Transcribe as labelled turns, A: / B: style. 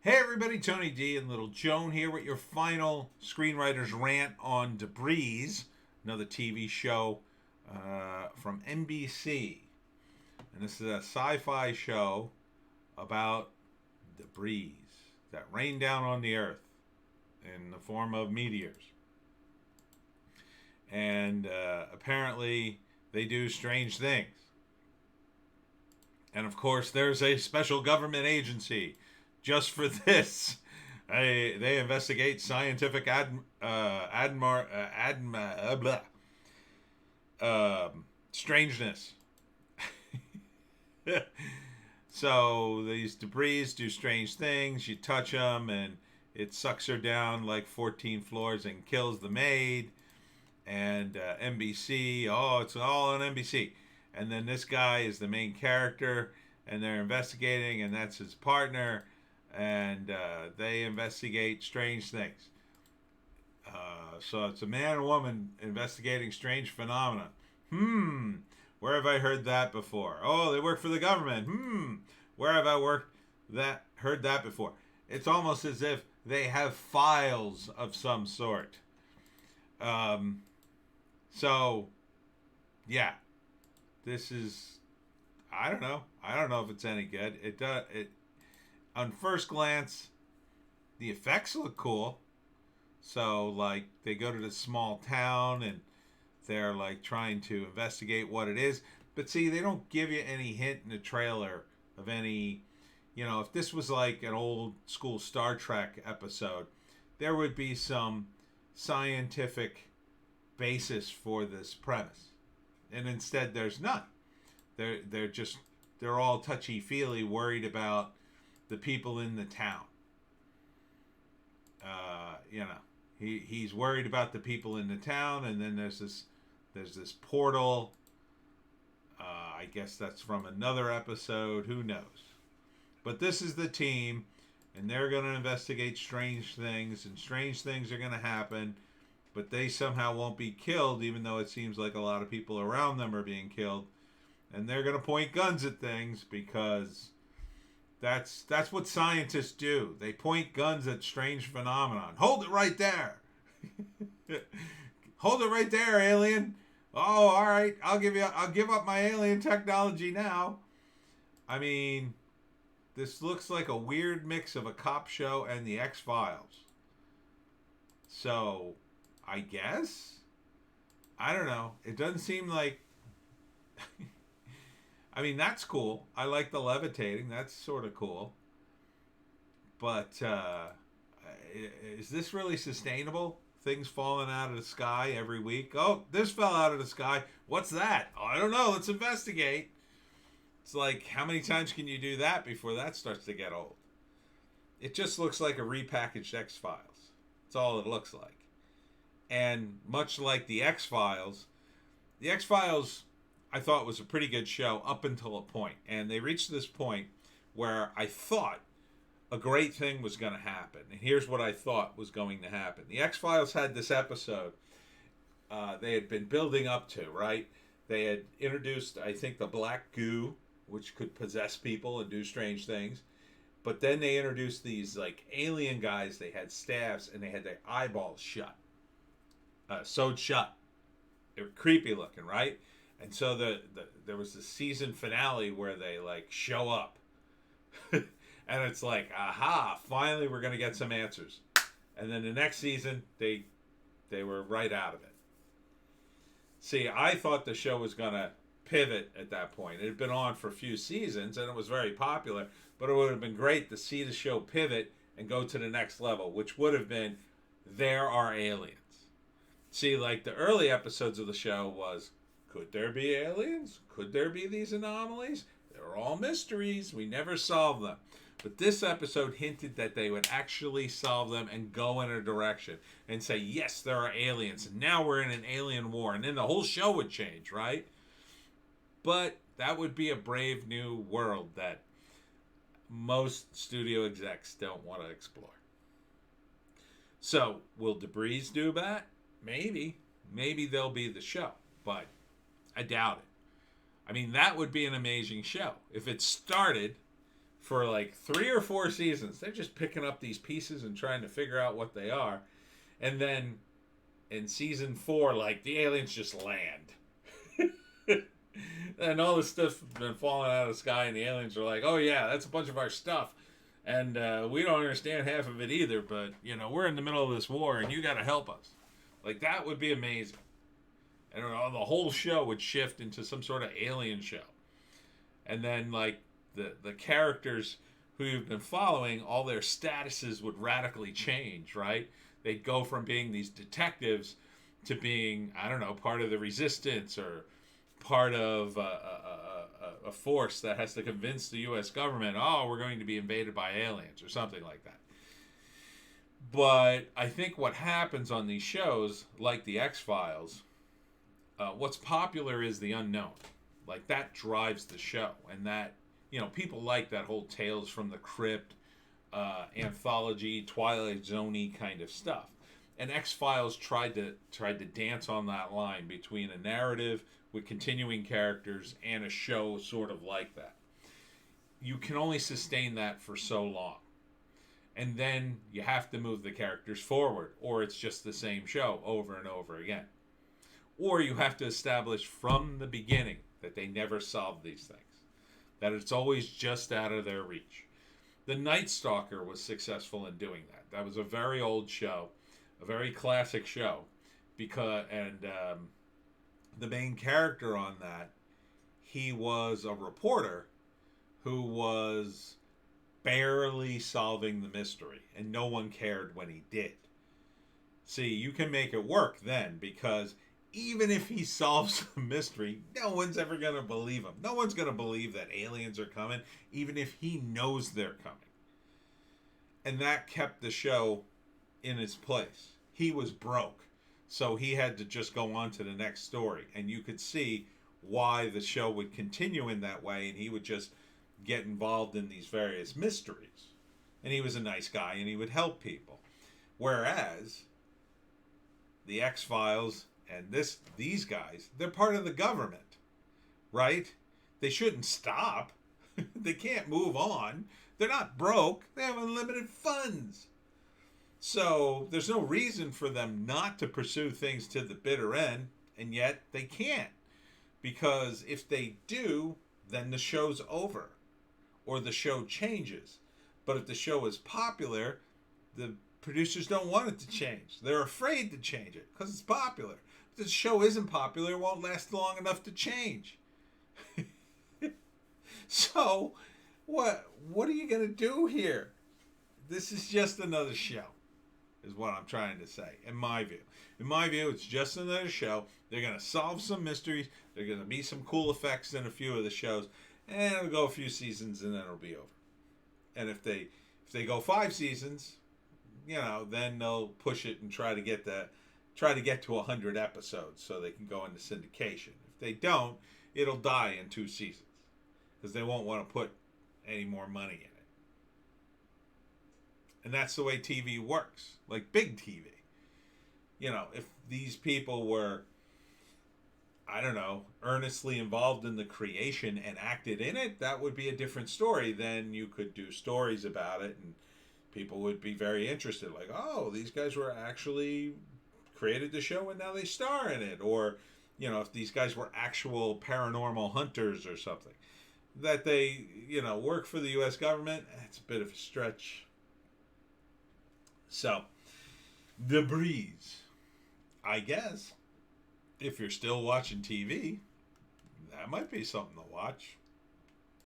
A: Hey everybody, Tony D and Little Joan here with your final Screenwriters Rant on Debris, another TV show from NBC. And this is a sci-fi show about debris that rain down on the earth in the form of meteors. And apparently they do strange things. And of course, there's a special government agency just for this. They investigate scientific strangeness. So these debris do strange things. You touch them, and it sucks her down like 14 floors and kills the maid. And NBC, it's all on NBC. And then this guy is the main character, and they're investigating, and that's his partner, and they investigate strange things. So it's a man and woman investigating strange phenomena. Where have I heard that before? Oh, they work for the government. Where have I heard that before? It's almost as if they have files of some sort. So, yeah, this is, I don't know if it's any good. It on first glance, the effects look cool. So like they go to this small town and they're like trying to investigate what it is. But see, they don't give you any hint in the trailer of any, if this was like an old school Star Trek episode, there would be some scientific basis for this premise. And instead there's none. They're all touchy feely, worried about the people in the town. He's worried about the people in the town, and then there's this portal. I guess that's from another episode. Who knows? But this is the team, and they're going to investigate strange things, and strange things are going to happen. But they somehow won't be killed, even though it seems like a lot of people around them are being killed. And they're going to point guns at things because that's what scientists do. They point guns at strange phenomenon. Hold it right there. Hold it right there, alien. Oh, all right. I'll give up my alien technology now. I mean, this looks like a weird mix of a cop show and the X-Files. So, I guess? I don't know. It doesn't seem like I mean, that's cool. I like the levitating. That's sort of cool. But is this really sustainable? Things falling out of the sky every week. Oh, this fell out of the sky. What's that? Oh, I don't know. Let's investigate. It's like, how many times can you do that before that starts to get old? It just looks like a repackaged X-Files. That's all it looks like. And much like the X-Files I thought was a pretty good show up until a point. And they reached this point where I thought a great thing was going to happen. And here's what I thought was going to happen. The X-Files had this episode they had been building up to, right? They had introduced, I think, the black goo, which could possess people and do strange things. But then they introduced these like alien guys. They had staffs and they had their eyeballs shut. Sewed shut. They were creepy looking, right? And so there was the season finale where they like show up. And it's like, aha, finally we're going to get some answers. And then the next season, they were right out of it. See, I thought the show was going to pivot at that point. It had been on for a few seasons and it was very popular, but it would have been great to see the show pivot and go to the next level, which would have been, there are aliens. See, like the early episodes of the show was, could there be aliens? Could there be these anomalies? They're all mysteries. We never solve them. But this episode hinted that they would actually solve them and go in a direction and say, yes, there are aliens. And now we're in an alien war. And then the whole show would change, right? But that would be a brave new world that most studio execs don't want to explore. So, will Debris do that? Maybe. Maybe they'll be the show. But I doubt it. I mean, that would be an amazing show. If it started for like 3 or 4 seasons. They're just picking up these pieces and trying to figure out what they are. And then in season 4, like, the aliens just land. And all this stuff's been falling out of the sky, and the aliens are like, oh yeah, that's a bunch of our stuff. And we don't understand half of it either, but, you know, we're in the middle of this war, and you got to help us. Like, that would be amazing. And the whole show would shift into some sort of alien show. And then, like, the characters who you've been following, all their statuses would radically change, right? They'd go from being these detectives to being, I don't know, part of the resistance or part of a force that has to convince the U.S. government, oh, we're going to be invaded by aliens or something like that. But I think what happens on these shows, like the X-Files, what's popular is the unknown. Like, that drives the show. And that, you know, people like that whole Tales from the Crypt, anthology, Twilight Zone-y kind of stuff. And X-Files tried to dance on that line between a narrative with continuing characters and a show sort of like that. You can only sustain that for so long. And then you have to move the characters forward, or it's just the same show over and over again. Or you have to establish from the beginning that they never solved these things, that it's always just out of their reach. The Night Stalker was successful in doing that. That was a very old show, a very classic show, the main character on that, he was a reporter who was barely solving the mystery, and no one cared when he did. See, you can make it work then, because even if he solves the mystery, no one's ever going to believe him. No one's going to believe that aliens are coming, even if he knows they're coming. And that kept the show in its place. He was broke, so he had to just go on to the next story. And you could see why the show would continue in that way, and he would just get involved in these various mysteries. And he was a nice guy, and he would help people. Whereas the X-Files and these guys, they're part of the government, right? They shouldn't stop. They can't move on. They're not broke. They have unlimited funds. So there's no reason for them not to pursue things to the bitter end, and yet they can't. Because if they do, then the show's over, or the show changes. But if the show is popular, the producers don't want it to change. They're afraid to change it because it's popular. If the show isn't popular, it won't last long enough to change. So, what are you going to do here? This is just another show, is what I'm trying to say, in my view. In my view, it's just another show. They're going to solve some mysteries. There are going to be some cool effects in a few of the shows. And it'll go a few seasons, and then it'll be over. And if they go 5 seasons, you know, then they'll push it and try to get to 100 episodes so they can go into syndication. If they don't, it'll die in 2 seasons because they won't want to put any more money in it. And that's the way TV works, like big TV. You know, if these people were, I don't know, earnestly involved in the creation and acted in it, that would be a different story. Then you could do stories about it and people would be very interested. Like, oh, these guys were actually created the show and now they star in it. Or, you know, if these guys were actual paranormal hunters or something. That they, you know, work for the U.S. government, it's a bit of a stretch. So, The Breeze. I guess, if you're still watching TV, that might be something to watch.